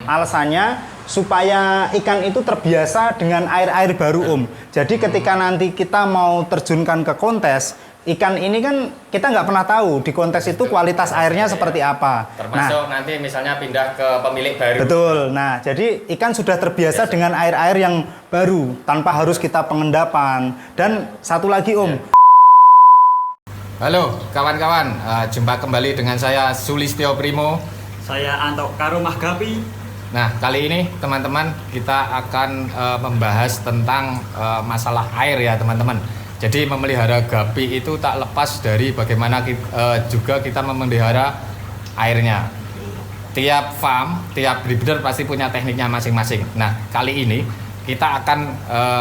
Alasannya supaya ikan itu terbiasa dengan air-air baru Om. Jadi ketika nanti kita mau terjunkan ke kontes, ikan ini kan kita nggak pernah tahu di kontes itu kualitas airnya seperti apa. Termasuk nanti misalnya pindah ke pemilik baru. Betul. Nah, jadi ikan sudah terbiasa dengan air-air yang baru tanpa harus kita pengendapan. Dan satu lagi Om. Halo kawan-kawan, jumpa kembali dengan saya Sulistyo Primo. Saya Anto Karomah Gapi. Nah, kali ini teman-teman kita akan membahas tentang masalah air ya teman-teman. Jadi memelihara gapi itu tak lepas dari bagaimana juga kita memelihara airnya. Tiap farm, tiap breeder pasti punya tekniknya masing-masing. Nah, kali ini kita akan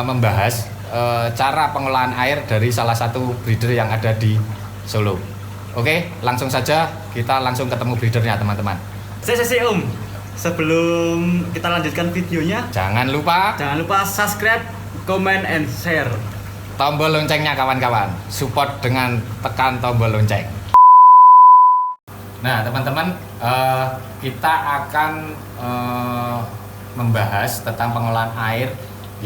membahas cara pengelolaan air dari salah satu breeder yang ada di Solo. Oke, langsung saja kita langsung ketemu breedernya teman-teman. Om. Sebelum kita lanjutkan videonya, Jangan lupa subscribe, comment, and share. tombol loncengnya kawan-kawan. Support dengan tekan tombol lonceng. Nah teman-teman, kita akan membahas tentang pengolahan air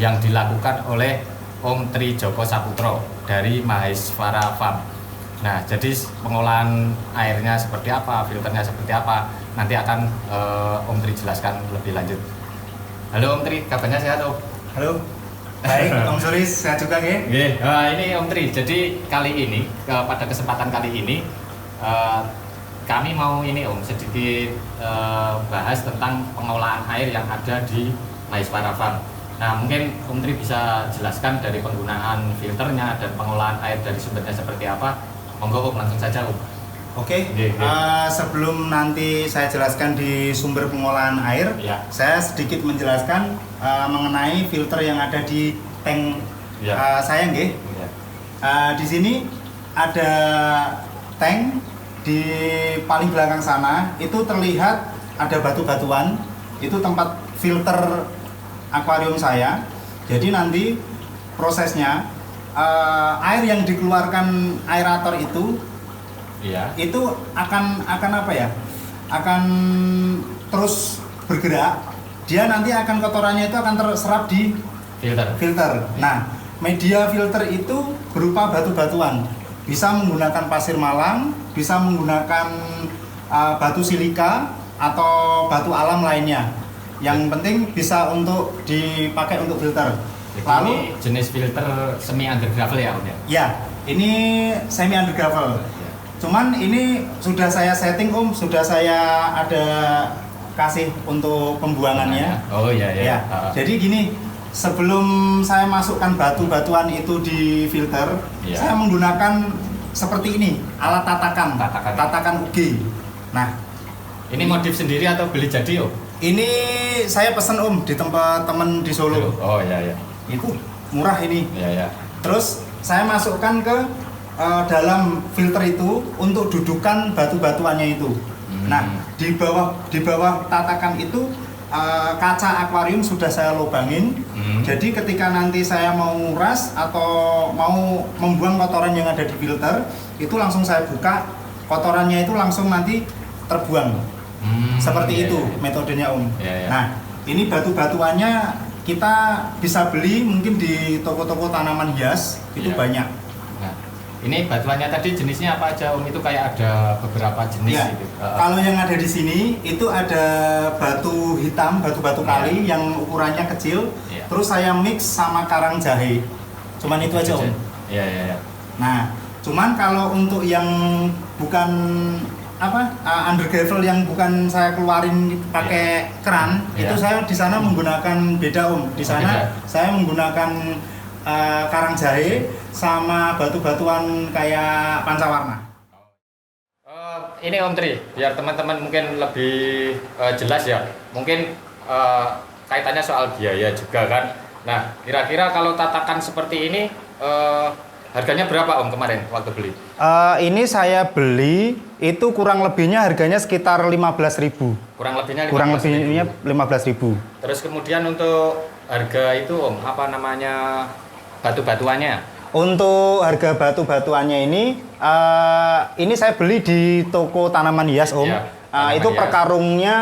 yang dilakukan oleh Om Tri Joko Saputro dari Maheswara Farm. Nah, jadi pengolahan airnya seperti apa, filternya seperti apa, nanti akan Om Tri jelaskan lebih lanjut. Halo Om Tri, kabarnya sehat Om? Halo. Baik, Om Sulis, sehat juga nggih? Nggih. Ini Om Tri, jadi kali ini pada kesempatan kali ini kami mau ini Om sedikit bahas tentang pengolahan air yang ada di Maheswara Farm. Nah, mungkin Om Tri bisa jelaskan dari penggunaan filternya dan pengolahan air dari sumbernya seperti apa. Monggo Om, langsung saja Om. Oke, sebelum nanti saya jelaskan di sumber pengolahan air, Ya. saya sedikit menjelaskan mengenai filter yang ada di tank Ya. saya nggih. Ya. Di sini ada tank di paling belakang sana, itu terlihat ada batu-batuan, itu tempat filter akuarium saya. Jadi nanti prosesnya air yang dikeluarkan aerator itu akan apa ya? Akan terus bergerak. Dia nanti akan kotorannya itu akan terserap di filter. Nah, media filter itu berupa batu-batuan. Bisa menggunakan pasir malang, bisa menggunakan batu silika atau batu alam lainnya. Yang penting bisa untuk dipakai untuk filter. Jadi Lalu ini jenis filter semi under gravel ya Om ya? Ya, ini semi under gravel. Cuman ini sudah saya setting Om, sudah saya ada kasih untuk pembuangannya. Oh iya. Ya. Jadi gini, sebelum saya masukkan batu-batuan itu di filter, Ya. saya menggunakan seperti ini, alat tatakan UG. Nah, Ini modif sendiri atau beli jadi Om? ini saya pesen Om di tempat temen di Solo. Oh iya. Itu murah ini. Iya. Terus saya masukkan ke dalam filter itu untuk dudukan batu-batuannya itu. Nah, di bawah tatakan itu kaca akuarium sudah saya lubangin. Jadi ketika nanti saya mau nguras atau mau membuang kotoran yang ada di filter, itu langsung saya buka, kotorannya itu langsung nanti terbuang. Seperti itu metodenya Om. Nah, ini batu-batuannya kita bisa beli mungkin di toko-toko tanaman hias, itu banyak. Nah, ini batuannya tadi jenisnya apa aja Om? Itu kayak ada beberapa jenis gitu. Kalau yang ada di sini itu ada batu hitam, batu-batu kali yang ukurannya kecil. Terus saya mix sama karang jahe. Cuman itu aja Om. Iya. Nah, cuman kalau untuk yang bukan under gravel yang bukan saya keluarin pakai keran, itu saya di sana menggunakan beda Om. Di sana saya menggunakan karang jahe sama batu-batuan kayak pancawarna. Ini Om Tri, biar teman-teman mungkin lebih jelas ya. Mungkin kaitannya soal biaya juga kan. Nah, kira-kira kalau tatakan seperti ini harganya berapa Om kemarin waktu beli? Ini saya beli itu kurang lebihnya harganya sekitar 15.000. Kurang lebihnya 15.000. Terus kemudian untuk harga itu Om, apa namanya batu-batuannya? Untuk harga batu-batuannya ini saya beli di toko tanaman hias Om. Ya. Tanaman itu per hias. karungnya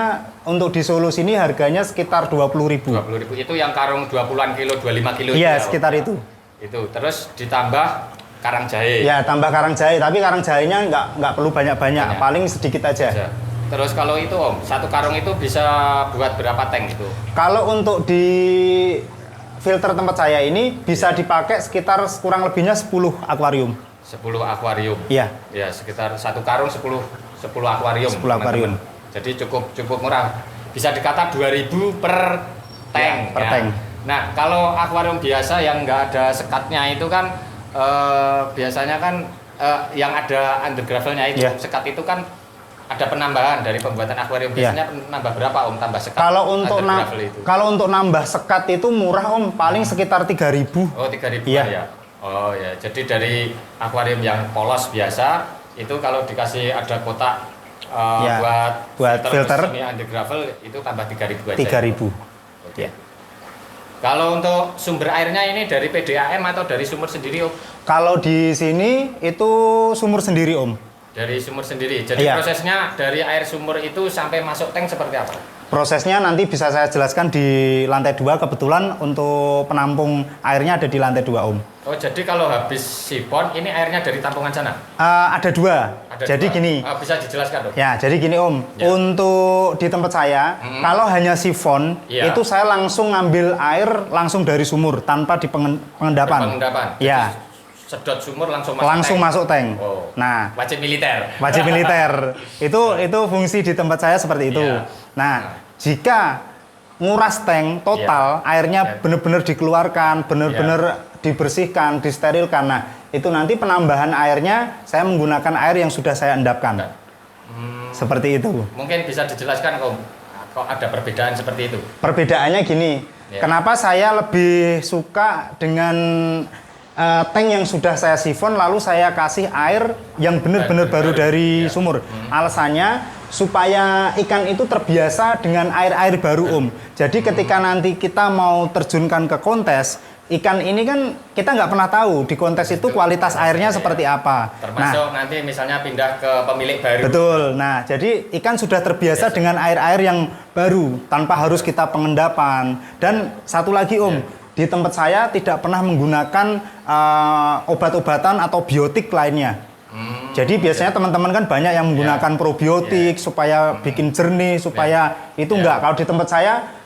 untuk di Solo sini harganya sekitar 20.000. 20.000 itu yang karung 20-an kilo, 25 kilo Iya, itu ya, sekitar Om? itu. Itu terus ditambah karang jahe. Ya, tambah karang jahe, tapi karang jahenya nggak perlu banyak-banyak, Banyak. paling sedikit aja. Aja. Terus kalau itu Om, satu karung itu bisa buat berapa tank itu? Kalau untuk di filter tempat saya ini bisa dipakai sekitar kurang lebihnya 10 akuarium. 10 akuarium. Iya. Ya, sekitar satu karung 10 akuarium. 10 akuarium. teman-teman. Jadi cukup murah. Bisa dikata 2.000 per tank. Ya, per tank. Nah, kalau akuarium biasa yang nggak ada sekatnya itu kan biasanya kan yang ada undergravelnya itu, Ya. sekat itu kan ada penambahan dari pembuatan akuarium. Ya. Biasanya nambah berapa Om tambah sekat? undergravel itu? Kalau untuk nambah sekat itu murah Om, paling sekitar 3.000. Oh, 3.000 Iya. ya. Oh ya, jadi dari akuarium yang polos biasa itu kalau dikasih ada kotak Ya, buat filter. semi undergravel itu tambah 3.000 aja. 3.000. Oke. Ya. Kalau untuk sumber airnya ini dari PDAM atau dari sumur sendiri Om? Kalau di sini itu sumur sendiri Om. Dari sumur sendiri. Jadi Iya. prosesnya dari air sumur itu sampai masuk tank seperti apa? Prosesnya nanti bisa saya jelaskan di lantai 2, kebetulan untuk penampung airnya ada di lantai 2 Om. Oh, jadi kalau habis sipon ini airnya dari tampungan sana? Ada 2. Ada Jadi dua. gini. Bisa dijelaskan Om? Ya, jadi gini Om, Ya. untuk di tempat saya, kalau hanya sifon, Iya. itu saya langsung ngambil air langsung dari sumur tanpa di pengendapan. Pengendapan. Ya, Jadi sedot sumur langsung masuk langsung tank. masuk tank. Oh. Nah, Wajib militer. wajib militer. itu fungsi di tempat saya seperti itu. Iya. Nah, jika nguras tank total, airnya Iya. benar-benar dikeluarkan, benar-benar dibersihkan, disterilkan. Nah, itu nanti penambahan airnya saya menggunakan air yang sudah saya endapkan. Seperti itu. Mungkin bisa dijelaskan kok ada perbedaan seperti itu. Perbedaannya gini, Ya. kenapa saya lebih suka dengan tank yang sudah saya sifon lalu saya kasih air yang benar-benar baru dari Ya. sumur. Alasannya supaya ikan itu terbiasa dengan air-air baru Om. Jadi ketika nanti kita mau terjunkan ke kontes, ikan ini kan kita nggak pernah tahu di kontes itu kualitas airnya seperti apa. Termasuk nanti misalnya pindah ke pemilik baru. Betul. Nah, jadi ikan sudah terbiasa dengan air-air yang baru tanpa harus kita pengendapan. Dan satu lagi Om, di tempat saya tidak pernah menggunakan obat-obatan atau biotik lainnya. Jadi biasanya teman-teman kan banyak yang menggunakan probiotik supaya bikin jernih, supaya itu enggak. Kalau di tempat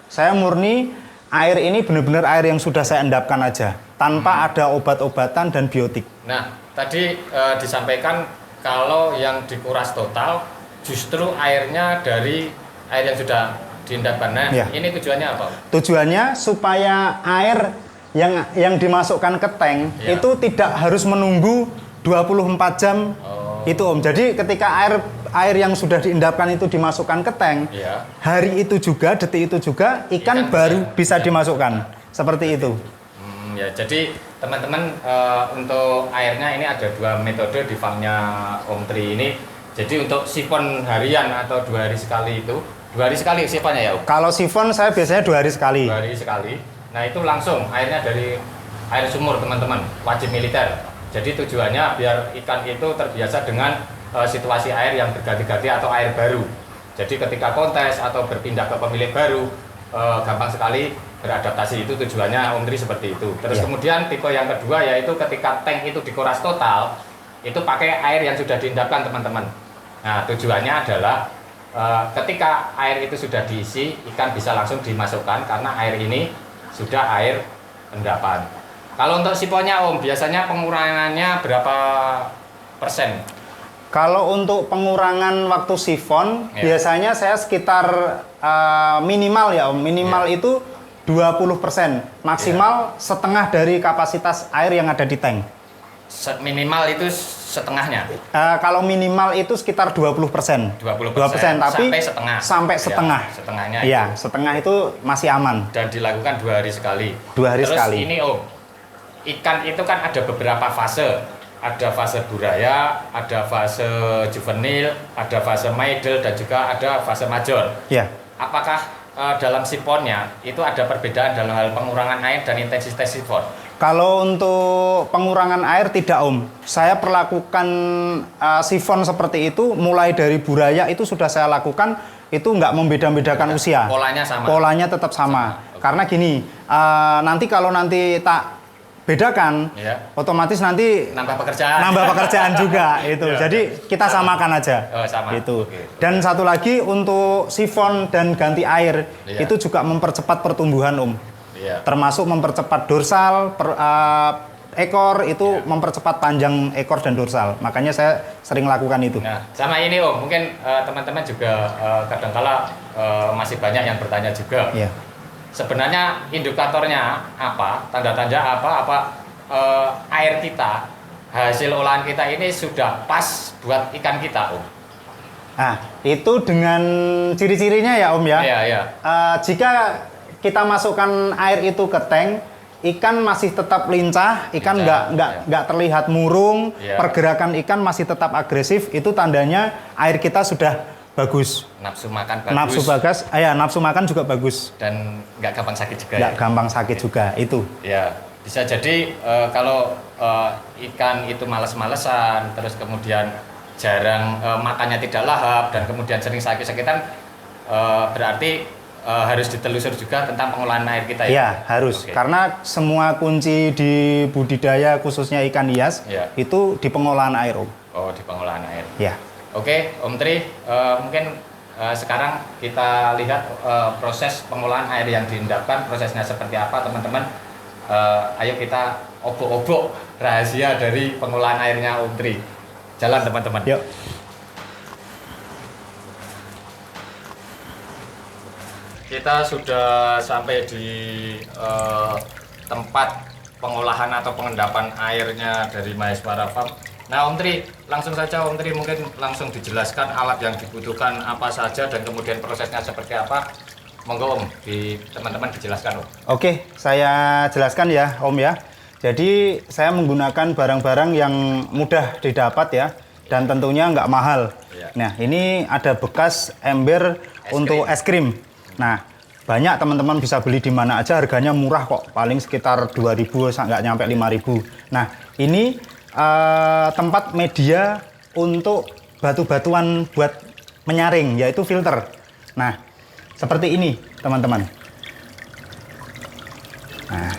saya murni air ini benar-benar air yang sudah saya endapkan aja, tanpa ada obat-obatan dan biotik. Nah, tadi disampaikan kalau yang dikuras total justru airnya dari air yang sudah diendapkan. Nah, Ya. ini tujuannya apa? Tujuannya supaya air yang dimasukkan ke tank Ya. itu tidak harus menunggu 24 jam. Oh. Itu Om. Jadi ketika air yang sudah diendapkan itu dimasukkan ke tank, Ya. hari itu juga, detik itu juga ikan Ikan baru bisa dimasukkan. Seperti itu. Ya, jadi teman-teman untuk airnya ini ada 2 metode di farmnya Om Tri ini. Jadi untuk sifon harian atau 2 hari sekali itu, 2 hari sekali sifonnya ya Om? Kalau sifon saya biasanya 2 hari sekali. 2 hari sekali. Nah, itu langsung airnya dari air sumur teman-teman, wajib militer. Jadi tujuannya biar ikan itu terbiasa dengan situasi air yang berganti-ganti atau air baru. Jadi ketika kontes atau berpindah ke pemilik baru, gampang sekali beradaptasi. Itu tujuannya Om Tri seperti itu. Terus Ya. kemudian tipe yang kedua yaitu ketika tank itu dikuras total, itu pakai air yang sudah diendapkan teman-teman. Nah, tujuannya adalah ketika air itu sudah diisi, ikan bisa langsung dimasukkan karena air ini sudah air endapan. Kalau untuk sifonnya Om, biasanya pengurangannya berapa persen? Kalau untuk pengurangan waktu sifon, Ya. biasanya saya sekitar minimal ya Om. Minimal Ya. itu 20%. Maksimal setengah dari kapasitas air yang ada di tank. Minimal itu setengahnya. Kalau minimal itu sekitar 20%. 20%, tapi sampai setengah. Sampai Ya, setengah. setengahnya Iya, itu. setengah itu masih aman. Dan dilakukan 2 hari sekali. 2 hari Terus sekali. ini Om, ikan itu kan ada beberapa fase. Ada fase buraya, ada fase juvenil, ada fase middle, dan juga ada fase major. Ya. Apakah dalam sifonnya itu ada perbedaan dalam hal pengurangan air dan intensitas sifon? Kalau untuk pengurangan air tidak Om. Saya perlakukan sifon seperti itu mulai dari buraya itu sudah saya lakukan, itu nggak membeda-bedakan usia. Polanya sama. Polanya tetap sama. Sama. Karena gini, nanti kalau nanti tak bedakan, otomatis nanti nambah pekerjaan juga itu. Jadi kita samakan aja. Sama. Itu. Dan satu lagi untuk sifon dan ganti air itu juga mempercepat pertumbuhan Om. Termasuk mempercepat dorsal, ekor itu mempercepat panjang ekor dan dorsal. Makanya saya sering lakukan itu. Nah, sama ini Om, mungkin teman-teman juga kadangkala masih banyak yang bertanya juga. Iya. Sebenarnya indikatornya apa, tanda-tanda apa air kita, hasil olahan kita ini sudah pas buat ikan kita Om. Nah, itu dengan ciri-cirinya ya Om ya. Iya. Jika kita masukkan air itu ke tank, ikan masih tetap lincah, ikan nggak terlihat murung, pergerakan ikan masih tetap agresif, itu tandanya air kita sudah bagus. Nafsu makan bagus. Nafsu makan juga bagus. Dan nggak gampang sakit juga. Nggak gampang sakit juga itu. Ya, bisa jadi kalau ikan itu males-malesan, terus kemudian jarang makannya tidak lahap dan kemudian sering sakit-sakitan, berarti harus ditelusur juga tentang pengolahan air kita ya? Iya, harus. Karena semua kunci di budidaya khususnya ikan hias itu di pengolahan air, Om. Oh, di pengolahan air. Ya. Oke, Om Tri, mungkin sekarang kita lihat proses pengolahan air yang diendapkan, prosesnya seperti apa, teman-teman. Ayo kita obok-obok rahasia dari pengolahan airnya Om Tri. Jalan, teman-teman. Yuk. Kita sudah sampai di tempat pengolahan atau pengendapan airnya dari Maheswara Farm. Nah Om Tri, langsung saja Om Tri mungkin langsung dijelaskan alat yang dibutuhkan apa saja dan kemudian prosesnya seperti apa. Monggo Om, teman-teman dijelaskan Om. Oke, saya jelaskan ya Om ya. Jadi saya menggunakan barang-barang yang mudah didapat ya dan tentunya nggak mahal. Nah ini ada bekas ember untuk es krim. Nah, banyak teman-teman bisa beli di mana aja, harganya murah kok, paling sekitar 2.000, nggak nyampe 5.000. Nah, ini tempat media untuk batu-batuan buat menyaring, yaitu filter. Nah, seperti ini, teman-teman. Nah,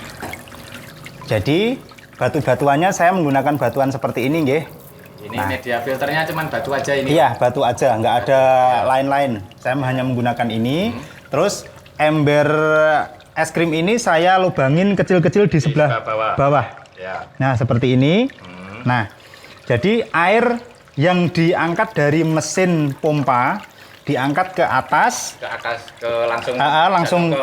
jadi batu-batuannya saya menggunakan batuan seperti ini, nggih. Ini media filternya cuman batu aja ini? Iya, batu aja, nggak ada lain-lain. Saya hanya menggunakan ini. Terus ember es krim ini saya lubangin kecil-kecil di sebelah bawah. Ya. Nah, seperti ini. Nah, jadi air yang diangkat dari mesin pompa diangkat ke atas, langsung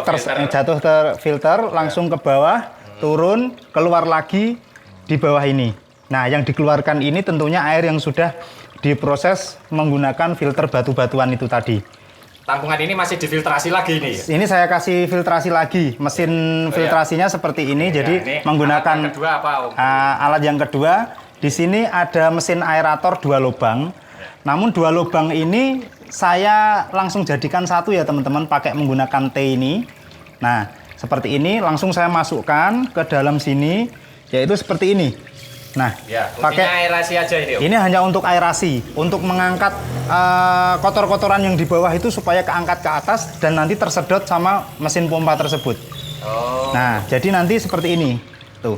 jatuh ke filter, langsung ke bawah, turun, keluar lagi di bawah ini. Nah, yang dikeluarkan ini tentunya air yang sudah diproses menggunakan filter batu-batuan itu tadi. Tampungan ini masih difiltrasi lagi ini? Ini saya kasih filtrasi lagi. Mesin filtrasinya seperti ini. Jadi ini menggunakan alat yang kedua apa, Om? Alat yang kedua, di sini ada mesin aerator 2 lubang. Namun 2 lubang ini saya langsung jadikan satu ya teman-teman, pakai menggunakan T ini. Nah, seperti ini langsung saya masukkan ke dalam sini, yaitu seperti ini. Nah, pakai aerasi aja ini Om? Ini hanya untuk aerasi, untuk mengangkat kotor-kotoran yang di bawah itu supaya keangkat ke atas dan nanti tersedot sama mesin pompa tersebut. Nah, jadi nanti seperti ini, tuh.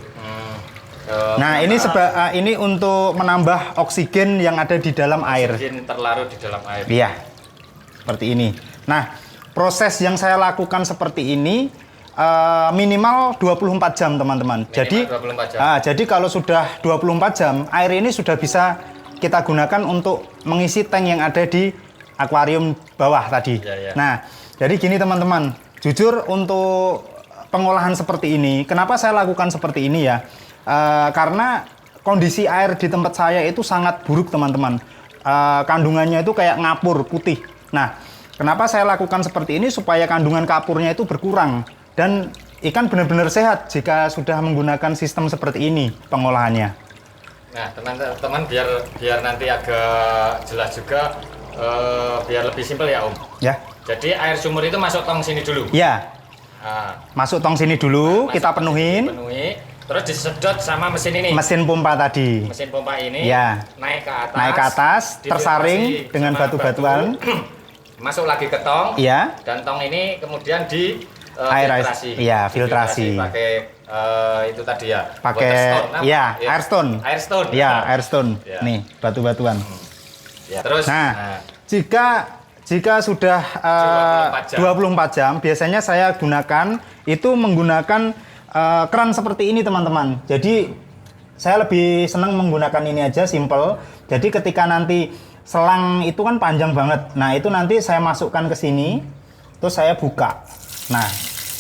Nah, ini untuk menambah oksigen yang ada di dalam air. Oksigen terlarut di dalam air. Iya, seperti ini. Nah, proses yang saya lakukan seperti ini minimal 24 jam teman-teman. Jadi 24 jam. Jadi kalau sudah 24 jam, air ini sudah bisa kita gunakan untuk mengisi tank yang ada di akuarium bawah tadi. Nah, jadi gini teman-teman, jujur untuk pengolahan seperti ini, kenapa saya lakukan seperti ini ya? Karena kondisi air di tempat saya itu sangat buruk teman-teman. Kandungannya itu kayak ngapur putih. Nah, kenapa saya lakukan seperti ini? Supaya kandungan kapurnya itu berkurang. Dan ikan benar-benar sehat jika sudah menggunakan sistem seperti ini pengolahannya. Nah, teman-teman biar nanti agak jelas juga, biar lebih simpel ya Om. Ya. Jadi air sumur itu masuk tong sini dulu. Ya. Nah, masuk tong sini dulu, kita penuhin. Terus disedot sama mesin ini. Mesin pompa tadi. Mesin pompa ini Ya. naik ke atas. Naik ke atas, tersaring difiltrasi dengan sama batu-batuan. Masuk lagi ke tong. Iya. Dan tong ini kemudian di Air, filtrasi. iya, filtrasi. Pakai itu tadi ya. Pakai waterstone, apa? iya, air stone. Air stone. Iya, air stone. Ya. Nih, batu-batuan. Ya, terus Nah, jika sudah 24 jam, biasanya saya gunakan itu menggunakan keran seperti ini teman-teman. Jadi saya lebih senang menggunakan ini aja, simple. Jadi ketika nanti selang itu kan panjang banget. Nah, itu nanti saya masukkan ke sini, terus saya buka. Nah,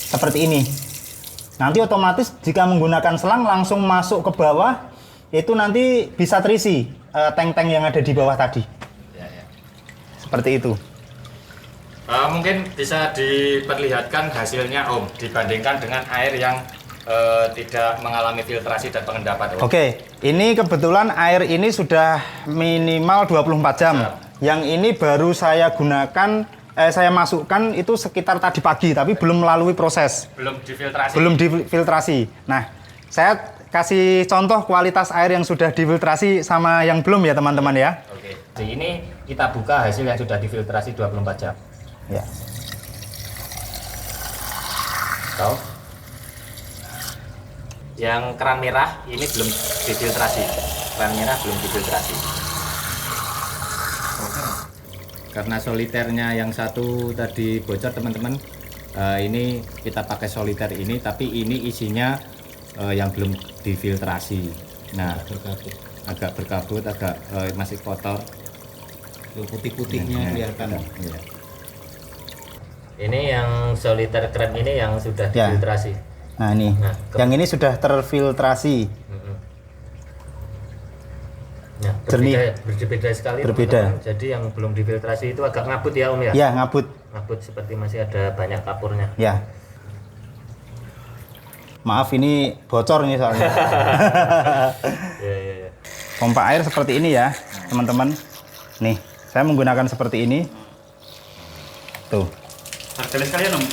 seperti ini. Nanti otomatis jika menggunakan selang langsung masuk ke bawah, itu nanti bisa terisi tank-tank yang ada di bawah tadi. Ya, ya. Seperti itu. Mungkin bisa diperlihatkan hasilnya Om dibandingkan dengan air yang tidak mengalami filtrasi dan pengendapan Om. Oke, ini kebetulan air ini sudah minimal 24 jam. Ya. Yang ini baru saya gunakan, saya masukkan itu sekitar tadi pagi, tapi belum melalui proses. Belum difiltrasi. Belum difiltrasi. Nah, saya kasih contoh kualitas air yang sudah difiltrasi sama yang belum ya teman-teman ya. Oke. Jadi ini kita buka hasil yang sudah difiltrasi 24 jam. Ya. Tahu? Yang keran merah ini belum difiltrasi. Keran merah belum difiltrasi. Karena soliternya yang satu tadi bocor teman-teman. Ini kita pakai soliter ini, tapi ini isinya yang belum difiltrasi. Nah, agak berkabut, agak masih kotor. Putih-putihnya kelihatan. Ya. Ini yang soliter krem ini yang sudah Ya. difiltrasi. Nah, ini. Nah, Yang ini sudah terfiltrasi. Nah, Jernih. berbeda sekali. Berbeda. Teman-teman. Jadi yang belum difiltrasi itu agak ngabut ya Om ya? Ya, ngabut. Ngabut seperti masih ada banyak kapurnya. Ya. Maaf ini bocor nih soalnya. Ya, ya, ya. Pompa air seperti ini ya, teman-teman. Nih, saya menggunakan seperti ini. Tuh. Harganya sekalian Om,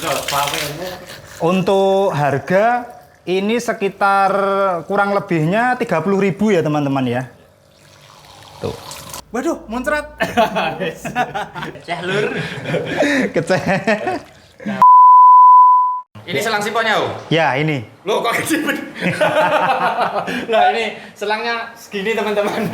Untuk harga ini sekitar kurang lebihnya 30.000 ya, teman-teman ya. Tuh. Waduh, muncrat. Ceh lur. Keceh. Ini selang siponnya Om? Ya, ini. Loh kok kecil? Lah ini selangnya segini teman-teman.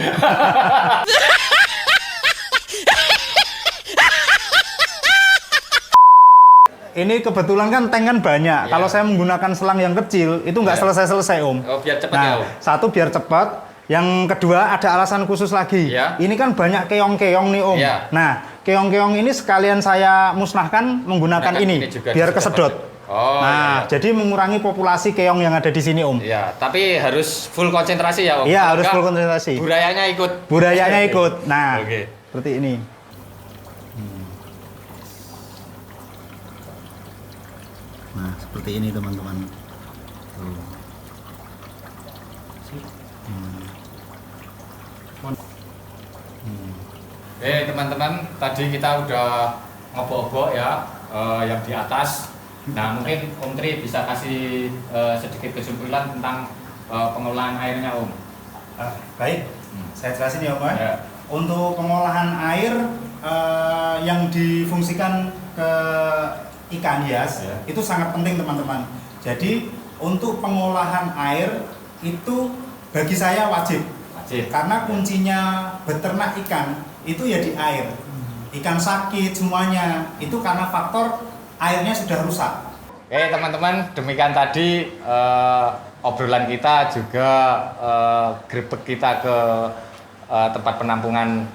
Ini kebetulan kan tank kan banyak. Iya. Kalau saya menggunakan selang yang kecil, itu nggak Iya. selesai-selesai, Om. Oh biar cepat ya Om? Satu biar cepat. Yang kedua ada alasan khusus lagi. Iya. Ini kan banyak keong-keong nih, Om. Iya. Nah, keong-keong ini sekalian saya musnahkan menggunakan Nah, ini juga biar bisa kesedot. dapat. Oh, nah, iya. jadi mengurangi populasi keong yang ada di sini, Om. Ya, tapi harus full konsentrasi ya Om? Iya, Kalau harus enggak, full konsentrasi. Budayanya ikut. Budayanya ikut. Nah, Oke. seperti ini. Nah, seperti ini teman-teman. Teman-teman, tadi kita udah ngobok-ngobok ya yang di atas. Nah, mungkin Om Tri bisa kasih sedikit kesimpulan tentang pengolahan airnya Om. Baik, saya jelasin ya, Om. Ya. Untuk pengolahan air yang difungsikan ke ikan hias Ya. itu sangat penting teman-teman. Jadi untuk pengolahan air itu bagi saya wajib. Wajib. Karena kuncinya beternak ikan itu ya di air. Ikan sakit semuanya itu karena faktor airnya sudah rusak. Oke teman-teman, demikian tadi obrolan kita juga grebek kita ke tempat penampungan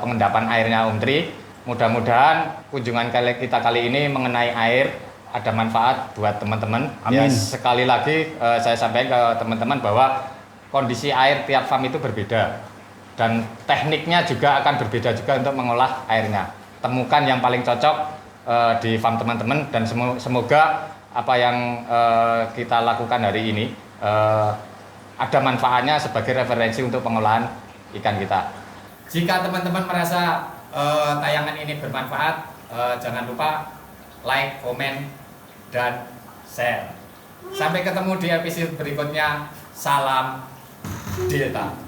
pengendapan airnya Om Tri. Mudah-mudahan kunjungan kita kali ini mengenai air ada manfaat buat teman-teman. Ya, Amin. sekali lagi saya sampaikan ke teman-teman bahwa kondisi air tiap farm itu berbeda dan tekniknya juga akan berbeda juga untuk mengolah airnya. Temukan yang paling cocok di farm teman-teman dan semoga apa yang kita lakukan hari ini ada manfaatnya sebagai referensi untuk pengolahan ikan kita. Jika teman-teman merasa tayangan ini bermanfaat, jangan lupa like, komen, dan share. Sampai ketemu di episode berikutnya. Salam Delta.